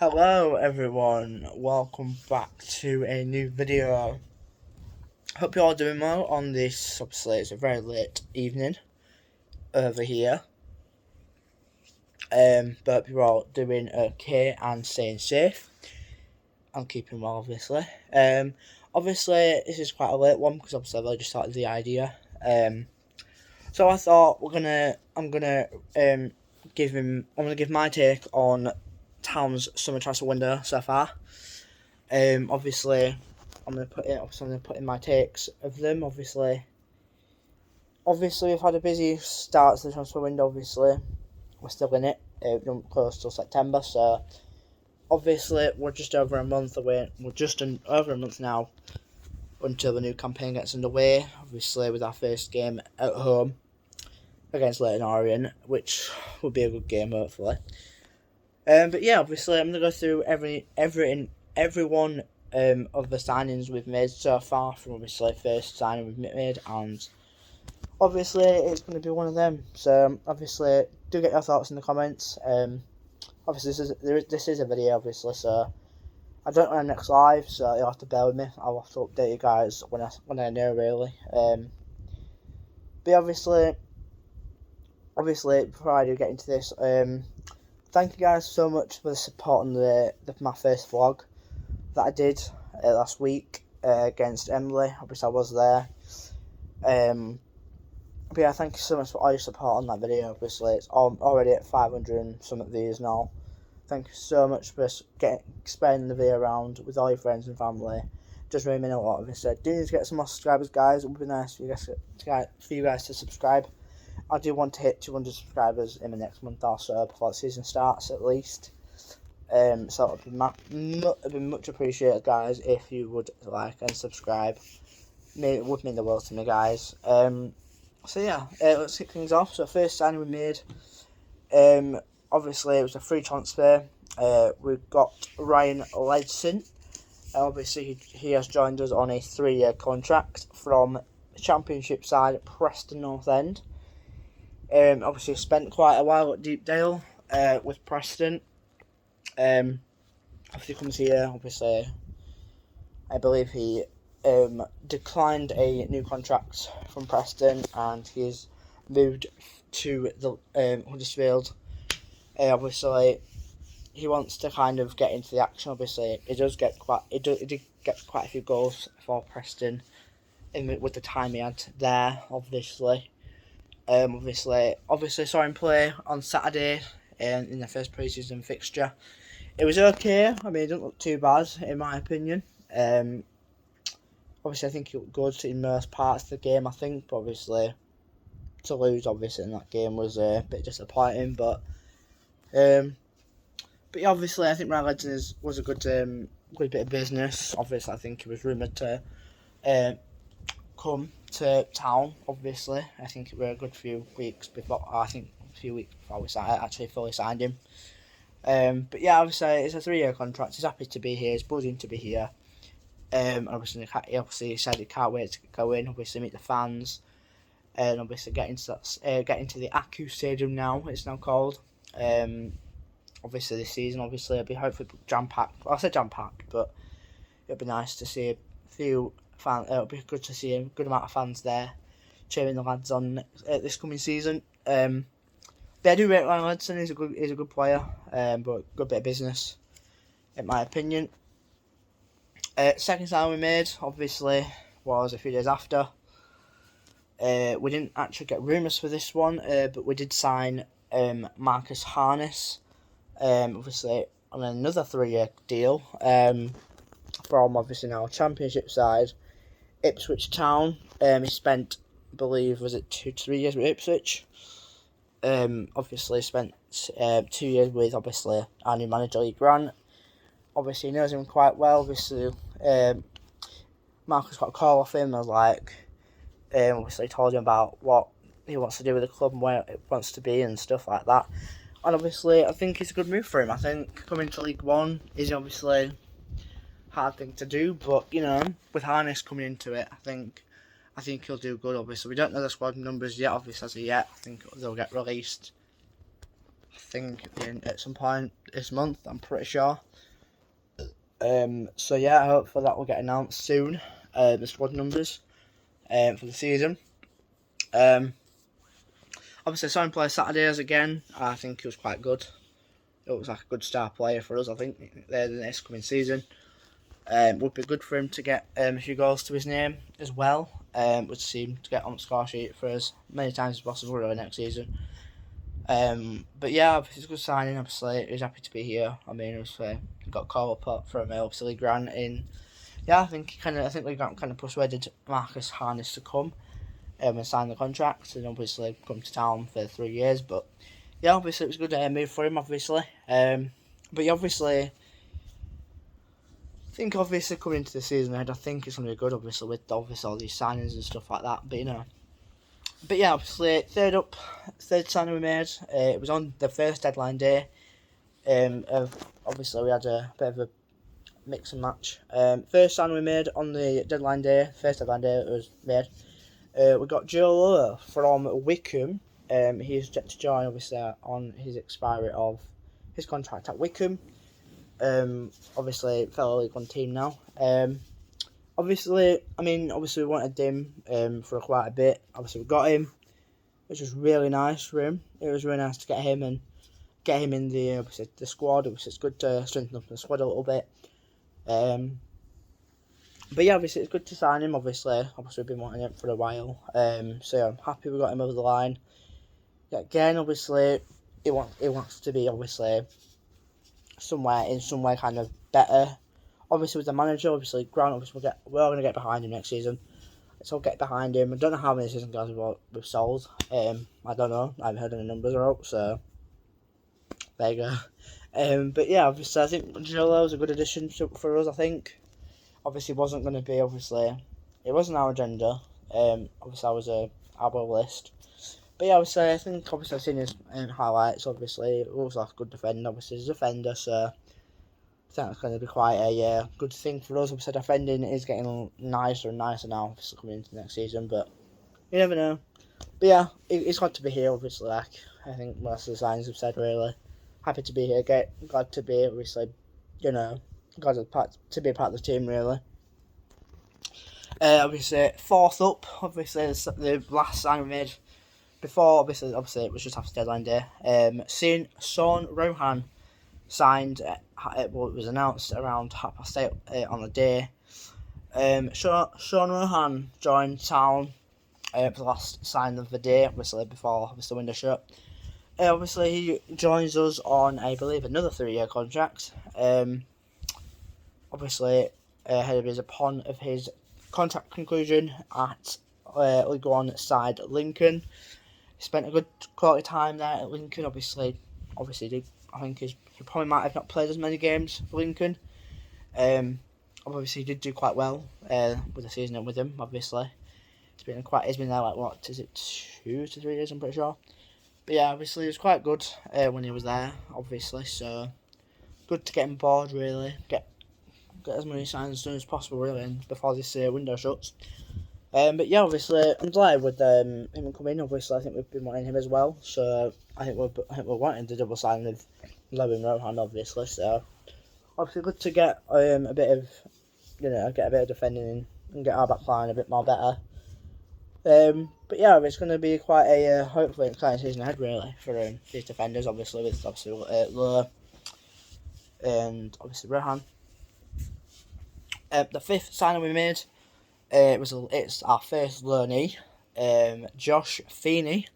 Hello everyone, welcome back to a new video. Hope you're all doing well on this. Obviously it's a very late evening over here. But you're all doing okay and staying safe. I'm keeping well, obviously. Obviously this is quite a late one because obviously I've only just started the idea. So I thought I'm gonna give my take on Town's summer transfer window so far. Obviously, I'm gonna put in my takes of them. Obviously, we've had a busy start to the transfer window. Obviously, we're still in it. We don't close till September, so obviously we're just over a month away. We're just over a month now until the new campaign gets underway. Obviously, with our first game at home against Ledson Orient, which will be a good game, hopefully. But yeah, obviously, I'm gonna go through every one of the signings we've made so far, from obviously first signing we've made, and obviously it's going to be one of them. So obviously, do get your thoughts in the comments. Obviously this is a video, obviously, so I don't know next live, so you'll have to bear with me. I'll have to update you guys when I know, really. But obviously before I do get into this, thank you guys so much for the support on my first vlog that I did last week against Emily. Obviously I was there. But yeah, thank you so much for all your support on that video. Obviously it's already at 500 and something views now. Thank you so much for spreading the video around with all your friends and family. Just really mean a lot. Obviously, do need to get some more subscribers, guys. It would be nice for you guys to subscribe. I do want to hit 200 subscribers in the next month or so before the season starts, at least. So it would be much appreciated, guys, if you would like and subscribe. It would mean the world to me, guys. So yeah, let's kick things off. So first signing we made, obviously it was a free transfer. We got Ryan Ledson. Obviously he has joined us on a 3-year contract from Championship side Preston North End. Obviously spent quite a while at Deepdale with Preston. After he comes here, obviously, I believe he declined a new contract from Preston, and he's moved to the Huddersfield. Obviously, he wants to kind of get into the action. Obviously, he did get quite a few goals for Preston with the time he had there. Obviously, saw him play on Saturday in the first pre-season fixture. It was okay. I mean, it didn't look too bad, in my opinion. Obviously, I think it looked good in most parts of the game, I think. But obviously, to lose, obviously, in that game was a bit disappointing. But yeah, obviously, I think Ryan Ledson was a good bit of business. Obviously, I think he was rumoured to come to Town, obviously. I think it were a good few weeks before. I think a few weeks before we actually fully signed him. But yeah, obviously it's a 3-year contract. He's happy to be here. He's buzzing to be here. Obviously he said he can't wait to go in. Obviously meet the fans, and obviously get into the Aku Stadium now. It's now called. Obviously this season, obviously it'll be hopefully jam packed. Well, I said jam packed, but it'll be nice to see a few fans. It'll be good to see a good amount of fans there, cheering the lads on this coming season. But I do rate Ryan Ledson. He's a good player, but good bit of business, in my opinion. Second sign we made, obviously, was a few days after. We didn't actually get rumours for this one, but we did sign Marcus Harness, obviously on another 3-year deal, from obviously now Championship side, Ipswich Town. He spent, I believe, was it 2 to 3 years with Ipswich. Obviously spent 2 years with obviously our new manager Lee Grant. Obviously he knows him quite well. Obviously Marcus got a call off him. I was like, obviously told him about what he wants to do with the club and where it wants to be and stuff like that. And obviously I think it's a good move for him. I think coming to League One is obviously a hard thing to do, but you know, with Harness coming into it, I think he'll do good. Obviously we don't know the squad numbers yet, obviously as of yet. I think they'll get released think at some point this month, I'm pretty sure. So yeah, hopefully that will get announced soon. The squad numbers for the season. Obviously, I saw him play Saturdays again. I think he was quite good. It looks like a good star player for us, I think, the next coming season. Would be good for him to get a few goals to his name as well. Would seem to get on the score sheet for us many times as possible really next season. But yeah, it's a good signing. Obviously, he's happy to be here. I mean, he got called up from obviously Grant in. Yeah, I think we got kind of persuaded Marcus Harness to come and sign the contract, and obviously come to town for 3 years. But yeah, obviously it was a good move for him, obviously. But yeah, obviously, I think obviously coming into the season ahead, I think it's going to be good, obviously, with obviously all these signings and stuff like that. But but yeah, obviously third signing we made. It was on the first deadline day. Obviously we had a bit of a mix and match. First signing we made on the deadline day. First deadline day it was made. We got Joe Lower from Wickham. He's set to join obviously on his expiry of his contract at Wickham. Obviously fellow League One team now. Obviously we wanted him for quite a bit. Obviously we got him, which was really nice for him. It was really nice to get him in the squad. It's good to strengthen up the squad a little bit. But yeah, obviously it's good to sign him. Obviously we've been wanting him for a while. So yeah, I'm happy we got him over the line. Yeah, again, obviously he wants to be obviously somewhere kind of better. Obviously with the manager, obviously Grant, obviously we're all gonna get behind him next season. Let's all get behind him. I don't know how many season guys we've sold. I don't know. I haven't heard any numbers out, so there you go. But yeah, obviously I think Gillo was a good addition for us. I think obviously it wasn't going to be it wasn't our agenda. Obviously I was our list. But yeah, obviously I think I've seen his highlights. Obviously it looks like a good defender. Obviously he's a defender, so I think that's going to be quite a good thing for us. Obviously defending is getting nicer and nicer now, obviously coming into next season, but you never know. But yeah, it's glad to be here, obviously, like I think most of the signs have said, really. Happy to be here, glad to be, obviously, glad to be a part of the team, really. Obviously, fourth up, obviously, the last sign we made before, obviously it was just after deadline day. Seeing Sean Roughan signed, it was announced around 8:30 on the day. Sean Roughan joined town for the last sign of the day, obviously before the window shut. Obviously he joins us on, I believe, another 3-year contract. Obviously ahead of his contract conclusion at League One side Lincoln. He spent a good quality time there at Lincoln. Obviously I think he probably might have not played as many games for Lincoln. Obviously he did do quite well with the season with him. Obviously he's been there like, what is it, 2 to 3 years, I'm pretty sure. But yeah, obviously it was quite good when he was there, obviously, so good to get him board, really, get as many signs as soon as possible, really, and before this window shuts. But yeah, obviously I'm delighted with him coming. Obviously I think we've been wanting him as well, so I think we're wanting to double sign with Levin Rohan, obviously, so obviously good to get a bit of defending in and get our back line a bit more better. But yeah, it's going to be quite a hopefully exciting season ahead, really, for these defenders. Obviously with Lowe and obviously Rohan. The fifth signing we made, it's our first loanee. Josh Feeney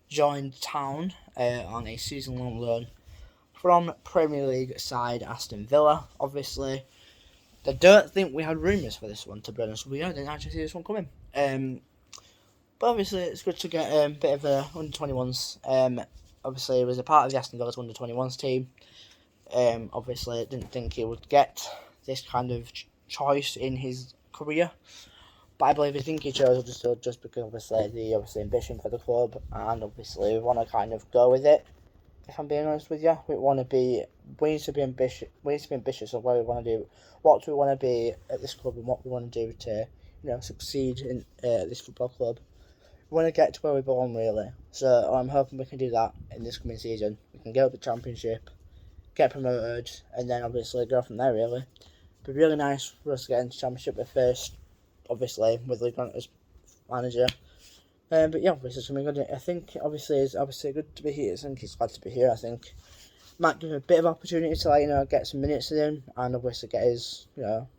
joined town on a season-long loan from Premier League side Aston Villa. Obviously, I don't think we had rumours for this one, to be honest. I didn't actually see this one coming. But obviously it's good to get a bit of the under-21s. Obviously he was a part of the Aston Villa's under-21s team. Obviously didn't think he would get this kind of choice in his career. But I believe he chose Huddersfield just because obviously the ambition for the club, and obviously we want to kind of go with it. If I'm being honest with you, we need to be ambitious. We need to be ambitious of what we want to do, what we want to be at this club, and what we want to do to succeed in this football club. We want to get to where we belong, really. So I'm hoping we can do that in this coming season. We can get up the Championship, get promoted, and then obviously go from there, really. It'd be really nice for us to get into Championship at first, obviously, with Lee Grant as manager. But yeah, obviously, it's going to be good. I think, obviously, it's obviously good to be here. I think he's glad to be here. I think might give him a bit of opportunity to, like, get some minutes in and obviously get his,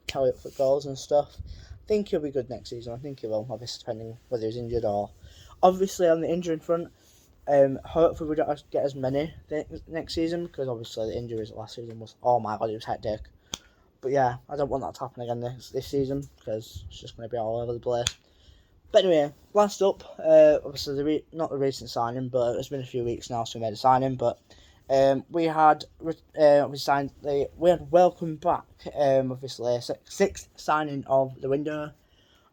tally up for goals and stuff. I think he'll be good next season. I think he will, obviously, depending whether he's injured or... Obviously, on the injury front, hopefully we don't get as many next season, because obviously the injuries last season was, oh my god, it was hectic. But yeah, I don't want that to happen again this season, because it's just going to be all over the place. But anyway, last up, obviously not the recent signing, but it's been a few weeks now since we made a signing. But we had welcomed back obviously sixth signing of the window.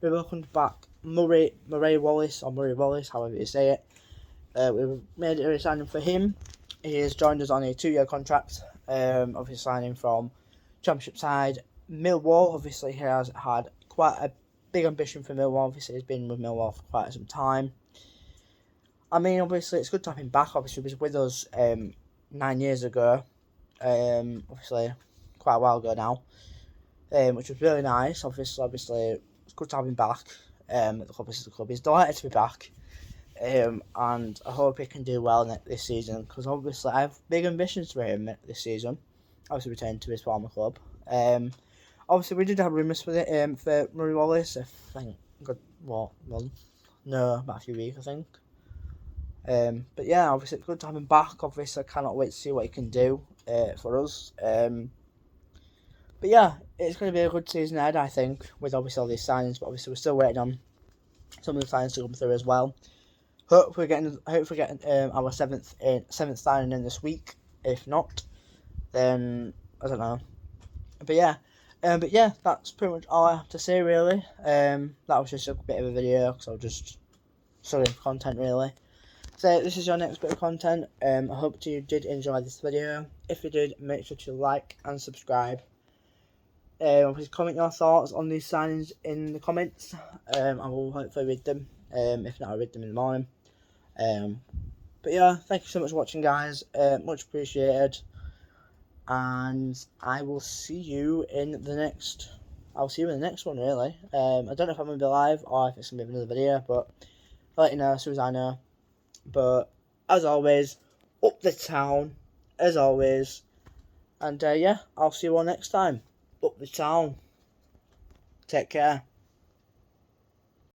We welcomed back Murray Wallace, however you say it. We made a signing for him. He has joined us on a 2-year contract. Obviously signing from Championship side Millwall. Obviously he has had quite a big ambition for Millwall. Obviously he's been with Millwall for quite some time. I mean, obviously it's good to have him back. Obviously he was with us 9 years ago. Obviously quite a while ago now. Which was really nice. Obviously it's good to have him back. At the club, he's delighted to be back. And I hope he can do well this season, because obviously I have big ambitions for him this season. Obviously return to his former club. Obviously we did have rumours for Murray Wallace. I think about a few weeks, I think. But yeah, obviously it's good to have him back. Obviously I cannot wait to see what he can do for us. But yeah, it's going to be a good season ahead, I think, with obviously all these signings. But obviously we're still waiting on some of the signings to come through as well. Hopefully we're getting our seventh signing in this week. If not, then I don't know. But yeah, that's pretty much all I have to say, really. That was just a bit of a video, because I was just struggling for content, really. So this is your next bit of content. I hope you did enjoy this video. If you did, make sure to like and subscribe. Please comment your thoughts on these signings in the comments. I will hopefully read them. If not, I'll read them in the morning. But yeah, thank you so much for watching, guys. Much appreciated. And I will see you in the next. I'll see you in the next one, really. I don't know if I'm gonna be live or if it's gonna be another video, but I'll let you know as soon as I know. But as always, up the town, as always. And yeah, I'll see you all next time. Up the town. Take care.